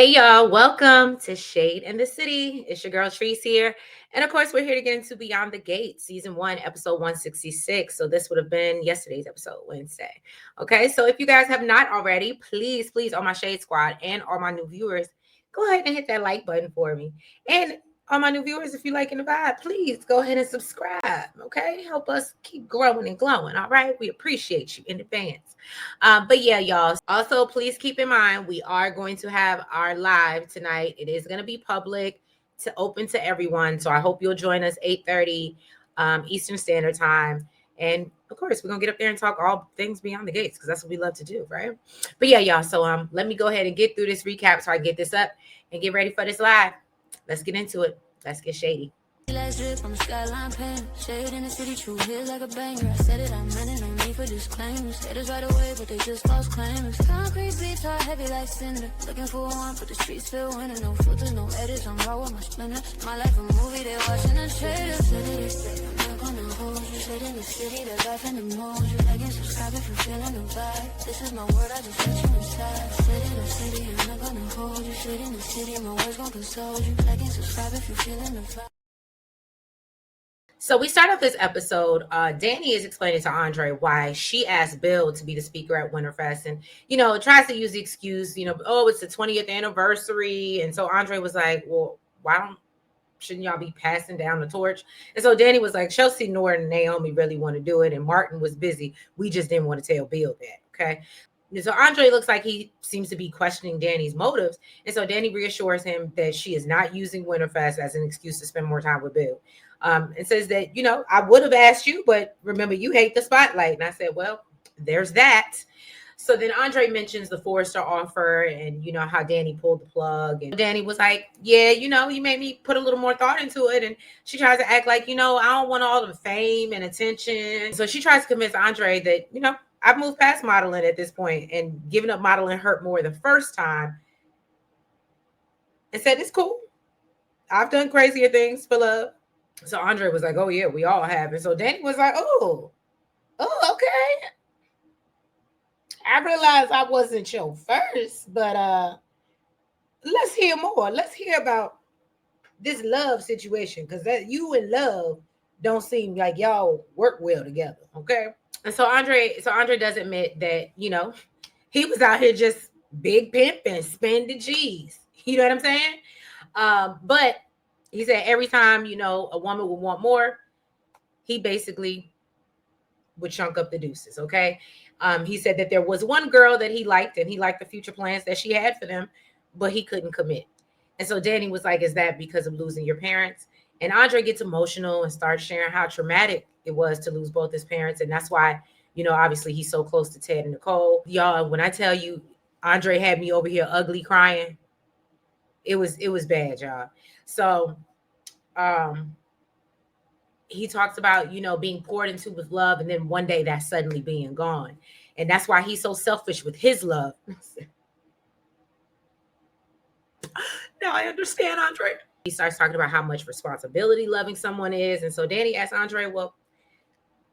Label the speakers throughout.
Speaker 1: Hey y'all, welcome to Shade in the City. It's your girl Treese here. And of course, we're here to get into Beyond the Gate, season 1, episode 166. So this would have been yesterday's episode, Wednesday. Okay, so if you guys have not already, please, on my Shade Squad and all my new viewers, go ahead and hit that like button for me. And all my new viewers, if you liking the vibe, please go ahead and subscribe. Okay, help us keep growing and glowing. All right, we appreciate you in advance. But yeah, y'all. Also, please keep in mind we are going to have our live tonight. It is going to be public to open to everyone. So I hope you'll join us 8:30 Eastern Standard Time. And of course, we're gonna get up there and talk all things beyond the gates because that's what we love to do, right? But yeah, y'all. So let me go ahead and get through this recap so I get this up and get ready for this live. Let's get into it. Let's get shady.
Speaker 2: Lights drip on the skyline pane. Shade in the city, true hit like a banger. I said it, I meant it, no need for disclaimers. Haters right away, but they just false claimers. Concrete beats are heavy like cinder. Looking for one, but the streets feel winter. No filters, no edits, I'm raw with my splendor. My life a movie, they watching the trailers. I'm not gonna hold you. Shade in the city, the life and the mood. You like and subscribe if you're feeling the vibe. This is my word, I just let you inside. Shade in the city, I'm not gonna hold you. Shade in the city, my words won't console you. Like and subscribe if you're feeling the vibe.
Speaker 1: So we start off this episode. Danny is explaining to Andre why she asked Bill to be the speaker at Winterfest, and tries to use the excuse, oh, it's the 20th anniversary, and so Andre was like, well, shouldn't y'all be passing down the torch? And so Danny was like, Chelsea, Nora, and Naomi really want to do it, and Martin was busy. We just didn't want to tell Bill that, okay? And so Andre looks like he seems to be questioning Danny's motives, and so Danny reassures him that she is not using Winterfest as an excuse to spend more time with Bill. And says that, I would have asked you, but remember, you hate the spotlight. And I said, well, there's that. So then Andre mentions the 4-star offer and, how Danny pulled the plug. And Danny was like, yeah, you made me put a little more thought into it. And she tries to act like, I don't want all the fame and attention. So she tries to convince Andre that, I've moved past modeling at this point and giving up modeling hurt more the first time. And said, it's cool. I've done crazier things for love. So Andre was like, oh, yeah, we all have. And so Danny was like, oh, okay. I realized I wasn't your first, but let's hear more. Let's hear about this love situation, because that you and love don't seem like y'all work well together, okay? And so Andre does admit that, he was out here just big pimping, spending G's. You know what I'm saying? But he said every time, a woman would want more, he basically would chunk up the deuces, okay? He said that there was one girl that he liked, and he liked the future plans that she had for them, but he couldn't commit. And so Danny was like, is that because of losing your parents? And Andre gets emotional and starts sharing how traumatic it was to lose both his parents. And that's why, obviously he's so close to Ted and Nicole. Y'all, when I tell you, Andre had me over here ugly crying, it was bad, y'all. So he talks about, being poured into with love, and then one day that's suddenly being gone. And that's why he's so selfish with his love. Now I understand, Andre. He starts talking about how much responsibility loving someone is. And so Danny asks Andre, well,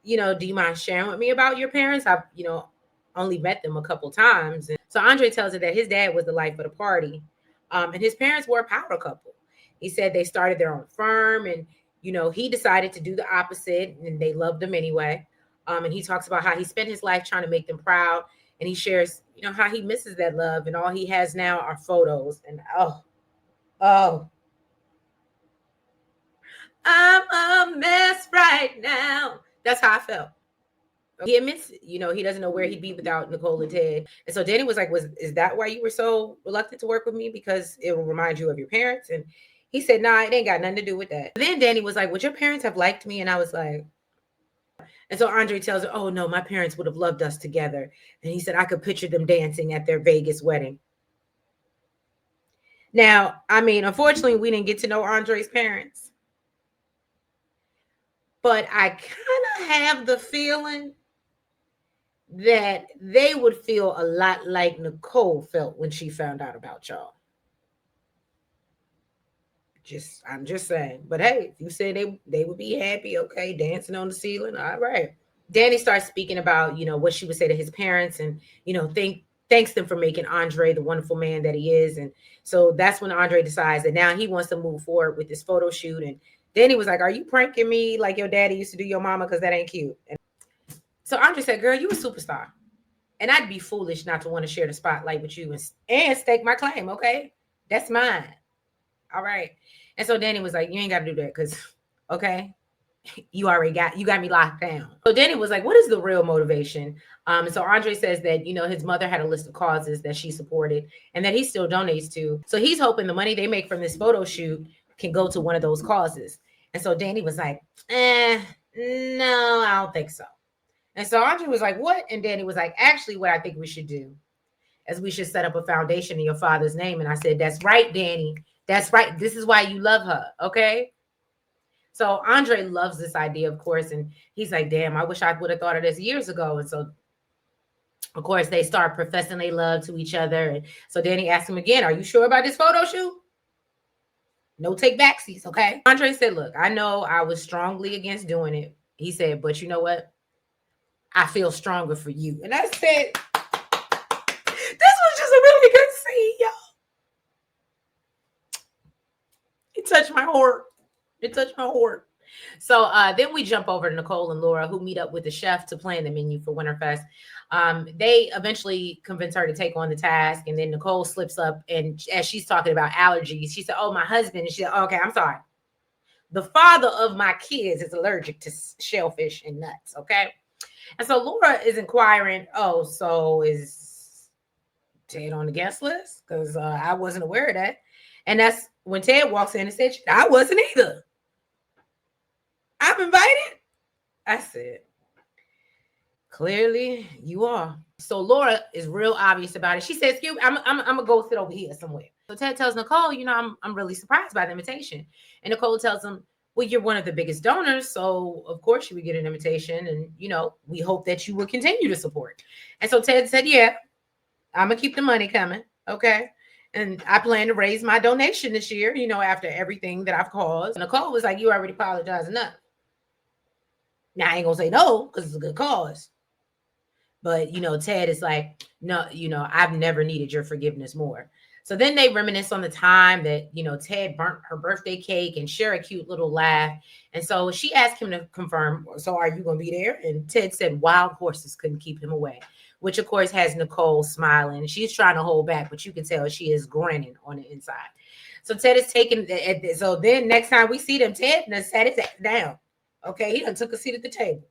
Speaker 1: do you mind sharing with me about your parents? I've, only met them a couple times. And so Andre tells her that his dad was the life of the party. And his parents were a power couple. He said they started their own firm, and he decided to do the opposite, and they loved him anyway. And he talks about how he spent his life trying to make them proud. And he shares, how he misses that love, and all he has now are photos. And oh, I'm a mess right now. That's how I felt. He admits, he doesn't know where he'd be without Nicole and Ted. And so Danny was like, is that why you were so reluctant to work with me? Because it will remind you of your parents? And he said, nah, it ain't got nothing to do with that. Then Danny was like, would your parents have liked me? And I was like, and so Andre tells her, oh no, my parents would have loved us together. And he said, I could picture them dancing at their Vegas wedding. Now, I mean, unfortunately, we didn't get to know Andre's parents. But I kind of have the feeling that they would feel a lot like Nicole felt when she found out about y'all. I'm just saying. But hey, if you say they would be happy, okay, dancing on the ceiling, all right. Danny starts speaking about, what she would say to his parents, and, think thanks them for making Andre the wonderful man that he is. And so that's when Andre decides that now he wants to move forward with this photo shoot. And then he was like, "Are you pranking me like your daddy used to do your mama? Because that ain't cute." And so Andre said, "Girl, you a superstar. And I'd be foolish not to want to share the spotlight with you and stake my claim. Okay. That's mine. All right." And so Danny was like, "You ain't got to do that because, okay, you got me locked down." So Danny was like, "What is the real motivation?" And so Andre says that, his mother had a list of causes that she supported and that he still donates to. So he's hoping the money they make from this photo shoot can go to one of those causes. And so Danny was like, no, I don't think so. And so Andre was like, "What?" And Danny was like, "Actually, what I think we should do is we should set up a foundation in your father's name." And I said, "That's right, Danny. That's right. This is why you love her. Okay." So Andre loves this idea, of course. And he's like, "Damn, I wish I would have thought of this years ago." And so, of course, they start professing they love to each other. And so Danny asked him again, "Are you sure about this photo shoot? No take backsies, okay?" Andre said, "Look, I know I was strongly against doing it." He said, "But you know what? I feel stronger for you." And I said, this was just a really good scene, y'all. It touched my heart. It touched my heart. So then we jump over to Nicole and Laura, who meet up with the chef to plan the menu for Winterfest. They eventually convince her to take on the task, and then Nicole slips up, and as she's talking about allergies, she said, "Oh, my husband." And she said, "Oh, okay, I'm sorry. The father of my kids is allergic to shellfish and nuts." Okay. And so Laura is inquiring, "Oh, so is Ted on the guest list? Because I wasn't aware of that." And that's when Ted walks in and said, "I wasn't either. I'm invited." I said, "Clearly you are." So Laura is real obvious about it. She says, "Excuse, I'm gonna go sit over here somewhere." So Ted tells Nicole, I'm really surprised by the invitation." And Nicole tells him, "Well, you're one of the biggest donors, so of course you would get an invitation, and we hope that you will continue to support." And so Ted said, "Yeah, I'm gonna keep the money coming, okay? And I plan to raise my donation this year, after everything that I've caused." Nicole was like, "You already apologized enough. Now I ain't gonna say no because it's a good cause." But Ted is like, "No, I've never needed your forgiveness more." So then they reminisce on the time that Ted burnt her birthday cake and share a cute little laugh. And so she asked him to confirm, "So are you gonna be there?" And Ted said wild horses couldn't keep him away, which of course has Nicole smiling. She's trying to hold back, but you can tell she is grinning on the inside. So Ted is taking. So then next time we see them, Ted done sat his ass down. Okay, he done took a seat at the table.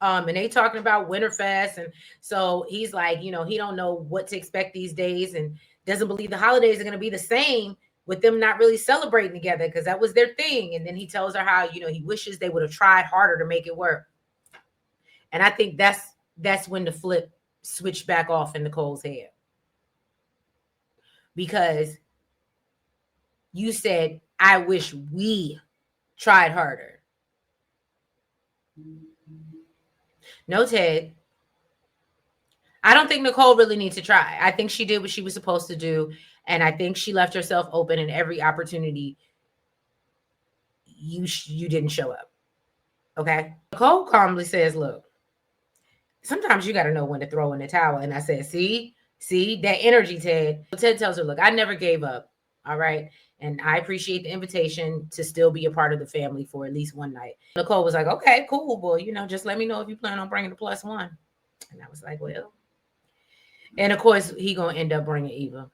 Speaker 1: And they talking about Winterfest, and so he's like, he don't know what to expect these days, and doesn't believe the holidays are going to be the same with them not really celebrating together because that was their thing. And then he tells her how he wishes they would have tried harder to make it work. And I think that's when the flip switched back off in Nicole's head, because you said, "I wish we tried harder." No, Ted. I don't think Nicole really needs to try. I think she did what she was supposed to do. And I think she left herself open in every opportunity you didn't show up. Okay. Nicole calmly says, "Look, sometimes you got to know when to throw in the towel." And I said, see, that energy, Ted. Ted tells her, "Look, I never gave up. All right. And I appreciate the invitation to still be a part of the family for at least one night." Nicole was like, "Okay, cool. Well, just let me know if you plan on bringing the plus one." And I was like, "Well," and of course, he going to end up bringing Eva.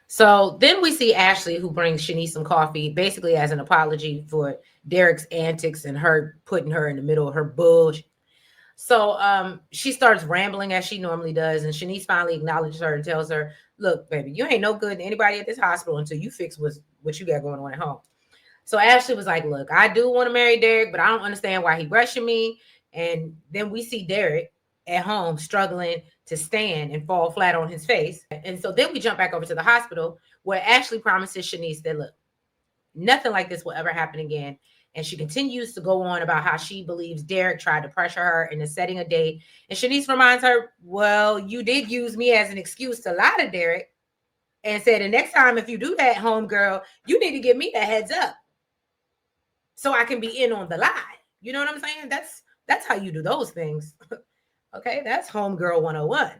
Speaker 1: So then we see Ashley, who brings Shanice some coffee, basically as an apology for Derek's antics and her putting her in the middle of her bullshit. So she starts rambling as she normally does, and Shanice finally acknowledges her and tells her, "Look, baby, you ain't no good to anybody at this hospital until you fix what you got going on at home." So Ashley was like, "Look, I do want to marry Derek, but I don't understand why he rushing me." And then we see Derek at home struggling to stand and fall flat on his face. And so then we jump back over to the hospital where Ashley promises Shanice that, look, nothing like this will ever happen again. And she continues to go on about how she believes Derek tried to pressure her into setting a date. And Shanice reminds her, "Well, you did use me as an excuse to lie to Derek and said, the next time if you do that, homegirl, you need to give me a heads up so I can be in on the lie." You know what I'm saying? That's how you do those things. Okay, that's homegirl 101.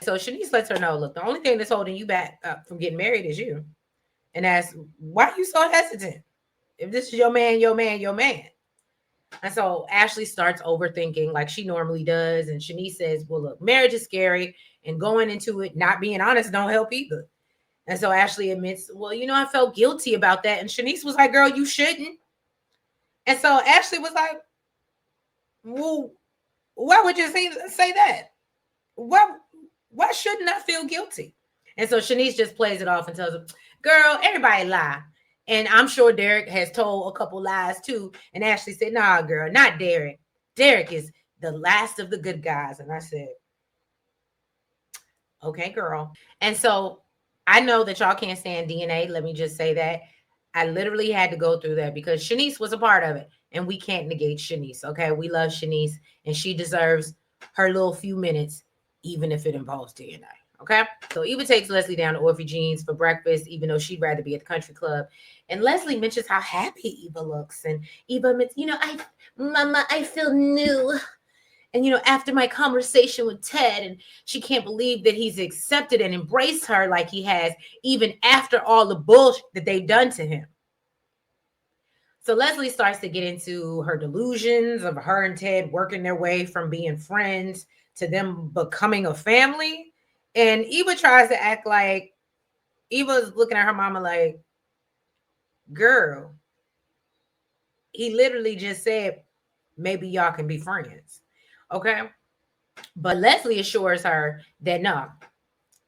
Speaker 1: So Shanice lets her know, look, the only thing that's holding you back from getting married is you. And asks, why are you so hesitant? If this is your man, your man, your man. And so Ashley starts overthinking like she normally does. And Shanice says, well, look, marriage is scary and going into it not being honest don't help either. And so Ashley admits, well, I felt guilty about that. And Shanice was like, girl, you shouldn't. And so Ashley was like, well, why would you say that? Why, why shouldn't I feel guilty? And so Shanice just plays it off and tells him, girl, everybody lie. And I'm sure Derek has told a couple lies too. And Ashley said, nah, girl, not Derek. Derek is the last of the good guys. And I said, okay, girl. And so I know that y'all can't stand DNA. Let me just say that. I literally had to go through that because Shanice was a part of it. And we can't negate Shanice. Okay. We love Shanice and she deserves her little few minutes, even if it involves DNA. Okay. So Eva takes Leslie down to Orphy Jeans for breakfast, even though she'd rather be at the country club. And Leslie mentions how happy Eva looks. And Eva admits, Mama, I feel new. And, after my conversation with Ted, and she can't believe that he's accepted and embraced her like he has, even after all the bullshit that they've done to him. So Leslie starts to get into her delusions of her and Ted working their way from being friends to them becoming a family. And Eva tries to act like Eva's looking at her mama like, girl, he literally just said, maybe y'all can be friends. Okay. But Leslie assures her that no,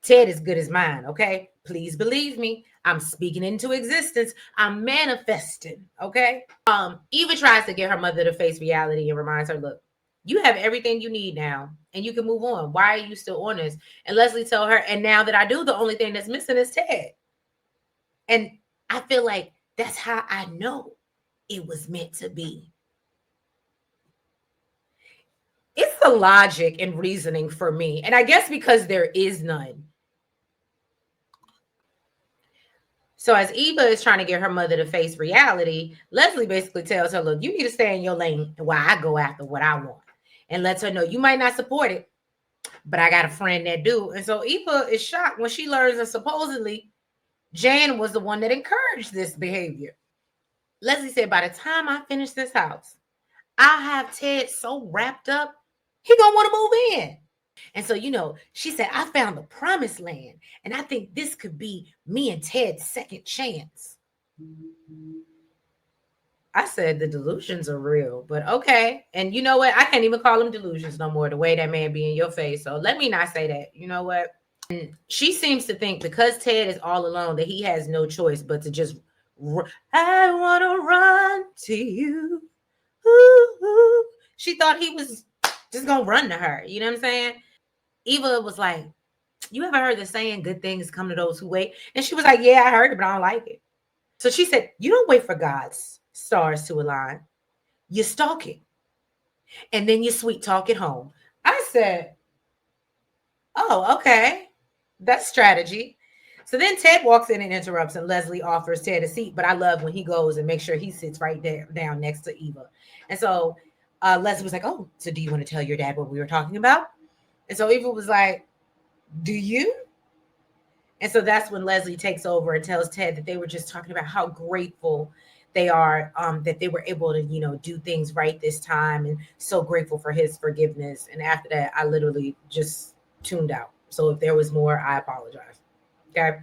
Speaker 1: Ted is good as mine. Okay. Please believe me. I'm speaking into existence. I'm manifesting. Okay. Eva tries to get her mother to face reality and reminds her, look, you have everything you need now and you can move on. Why are you still on this? And Leslie told her, and now that I do, the only thing that's missing is Ted. And I feel like that's how I know it was meant to be. It's the logic and reasoning for me. And I guess because there is none. So as Eva is trying to get her mother to face reality, Leslie basically tells her, look, you need to stay in your lane while I go after what I want. And lets her know you might not support it, but I got a friend that do. And so Eva is shocked when she learns that supposedly Jan was the one that encouraged this behavior. Leslie said, by the time I finish this house, I'll have Ted so wrapped up, he gonna want to move in. And so, she said, I found the promised land. And I think this could be me and Ted's second chance. I said the delusions are real, but okay. And you know what? I can't even call them delusions no more, the way that man be in your face. So let me not say that. You know what? And she seems to think because Ted is all alone that he has no choice but to just, I want to run to you. Ooh. She thought he was just going to run to her. You know what I'm saying? Eva was like, you ever heard the saying, good things come to those who wait? And she was like, yeah, I heard it, but I don't like it. So she said, you don't wait for God's stars to align. You stalk it. And then you sweet talk it home. I said, oh, okay. That's strategy. So then Ted walks in and interrupts, and Leslie offers Ted a seat. But I love when he goes and makes sure he sits right there down next to Eva. And so Leslie was like, oh, so do you want to tell your dad what we were talking about? And so Eva was like, do you? And so that's when Leslie takes over and tells Ted that they were just talking about how grateful they are that they were able to, do things right this time and so grateful for his forgiveness. And after that, I literally just tuned out. So if there was more, I apologize. Okay.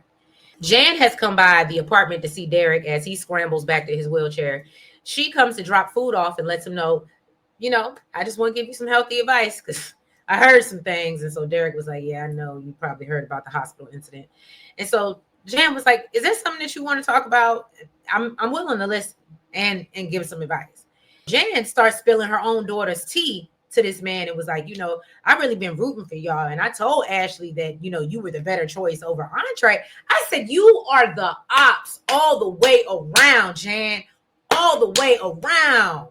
Speaker 1: Jan has come by the apartment to see Derek as he scrambles back to his wheelchair. She comes to drop food off and lets him know, I just want to give you some healthy advice because I heard some things. And so Derek was like, yeah, I know you probably heard about the hospital incident. And so Jan was like, is there something that you want to talk about? I'm willing to listen and give some advice. Jan starts spilling her own daughter's tea to this man. It was like, I've really been rooting for y'all. And I told Ashley that, you were the better choice over Andre. I said, you are the ops all the way around, Jan, all the way around.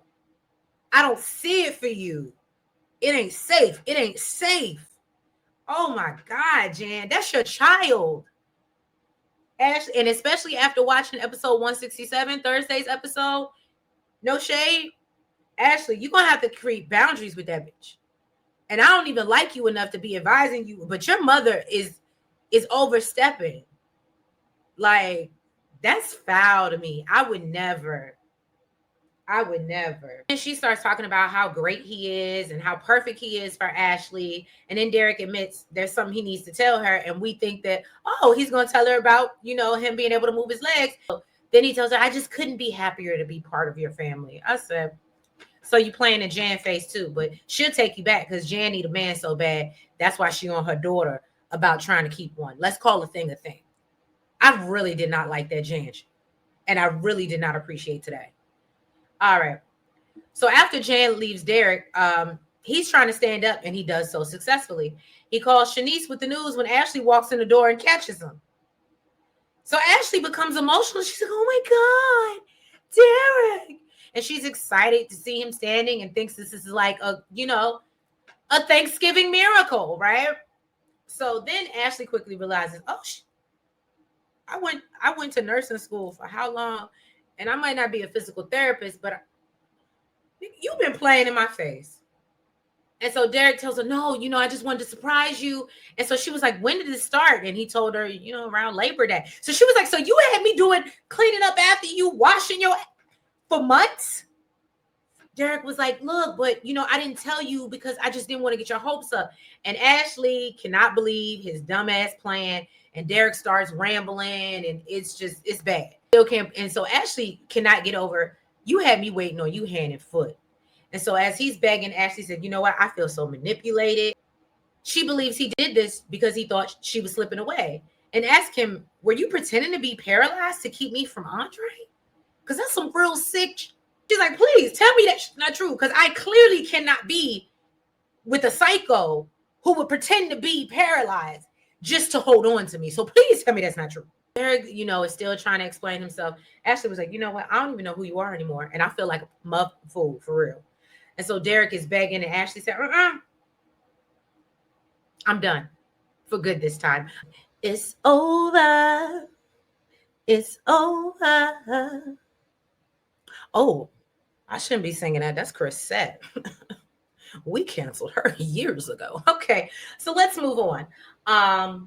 Speaker 1: I don't see it for you. It ain't safe. It ain't safe. Oh my God, Jan, that's your child. Ashley, and especially after watching episode 167, Thursday's episode, no shade, Ashley, you're going to have to create boundaries with that bitch. And I don't even like you enough to be advising you, but your mother is overstepping. Like, that's foul to me. I would never. And she starts talking about how great he is and how perfect he is for Ashley. And then Derek admits there's something he needs to tell her. And we think that, oh, he's going to tell her about, him being able to move his legs. Then he tells her, I just couldn't be happier to be part of your family. I said, so you playing in Jan face too, but she'll take you back because Jan need a man so bad. That's why she on her daughter about trying to keep one. Let's call a thing a thing. I really did not like that Jan. And I really did not appreciate today. All right. So after Jan leaves Derek, he's trying to stand up and he does so successfully. He calls Shanice with the news when Ashley walks in the door and catches him. So Ashley becomes emotional. She's like, oh my God, Derek. And she's excited to see him standing and thinks this is like a Thanksgiving miracle, right? So then Ashley quickly realizes, oh, I went to nursing school for how long? And I might not be a physical therapist, but you've been playing in my face. And so Derek tells her, no, I just wanted to surprise you. And so she was like, when did it start? And he told her, around Labor Day. So she was like, so you had me cleaning up after you, washing for months? Derek was like, look, but, I didn't tell you because I just didn't want to get your hopes up. And Ashley cannot believe his dumbass plan. And Derek starts rambling and it's bad. And so Ashley cannot get over, you had me waiting on you hand and foot. And so as he's begging, Ashley said, you know what? I feel so manipulated. She believes he did this because he thought she was slipping away. And asked him, were you pretending to be paralyzed to keep me from Andre? Because that's some real sick. She's like, please tell me that's not true. Because I clearly cannot be with a psycho who would pretend to be paralyzed just to hold on to me. So please tell me that's not true. Derek, is still trying to explain himself. Ashley was like, you know what? I don't even know who you are anymore. And I feel like a muff fool for real. And so Derek is begging, and Ashley said, I'm done for good this time. It's over. It's over. Oh, I shouldn't be singing that. That's Cashapp. We canceled her years ago. Okay, so let's move on. I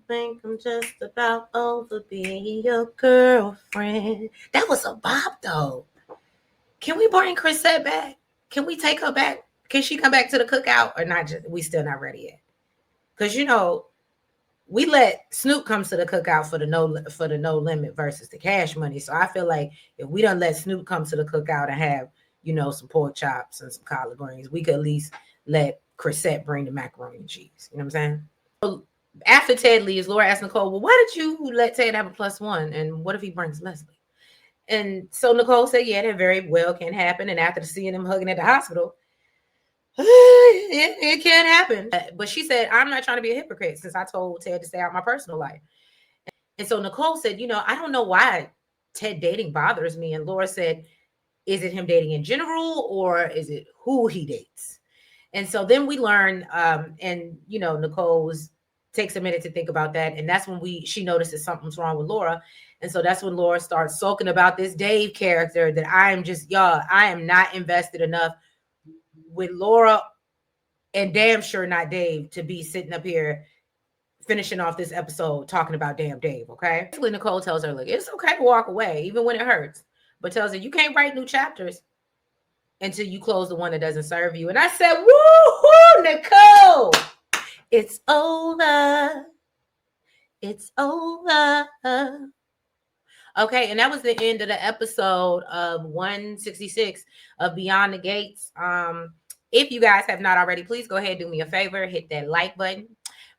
Speaker 1: think I'm just about over being your girlfriend. That was a bop, though. Can we bring Cashapp back? Can we take her back? Can she come back to the cookout or not? We still not ready yet. Because, we let Snoop come to the cookout for the no limit versus the Cash Money. So I feel like if we don't let Snoop come to the cookout and have, some pork chops and some collard greens, we could at least let Cashapp bring the macaroni and cheese. You know what I'm saying? So after Ted leaves, Laura asks Nicole, well, why did you let Ted have a +1? And what if he brings Leslie? And so Nicole said, yeah, that very well can happen. And after seeing them hugging at the hospital, it can happen. But she said, I'm not trying to be a hypocrite since I told Ted to stay out my personal life. And so Nicole said, I don't know why Ted dating bothers me. And Laura said, is it him dating in general or is it who he dates? And so then we learn, Nicole takes a minute to think about that. And that's when she notices something's wrong with Laura. And so that's when Laura starts sulking about this Dave character that I am not invested enough with Laura and damn sure not Dave to be sitting up here finishing off this episode talking about damn Dave, okay? Basically, Nicole tells her, look, it's okay to walk away, even when it hurts, but tells her you can't write new chapters until you close the one that doesn't serve you. And I said, woo-hoo, Nicole, it's over. It's over. Okay, and that was the end of the episode of 166 of Beyond the Gates. If you guys have not already, please go ahead and do me a favor. Hit that like button.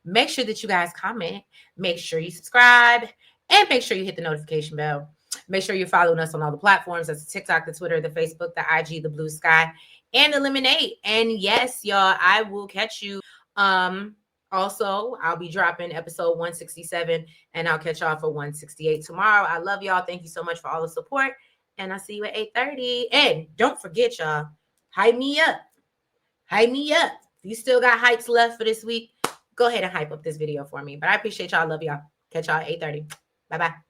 Speaker 1: Make sure that you guys comment. Make sure you subscribe. And make sure you hit the notification bell. Make sure you're following us on all the platforms. That's the TikTok, the Twitter, the Facebook, the IG, the Blue Sky, and the Lemonade. And yes, y'all, I will catch you. Also, I'll be dropping episode 167 and I'll catch y'all for 168 tomorrow. I love y'all. Thank you so much for all the support. And I'll see you at 8:30. And don't forget, y'all, hype me up. Hype me up. If you still got hypes left for this week, go ahead and hype up this video for me. But I appreciate y'all. Love y'all. Catch y'all at 8:30. Bye-bye.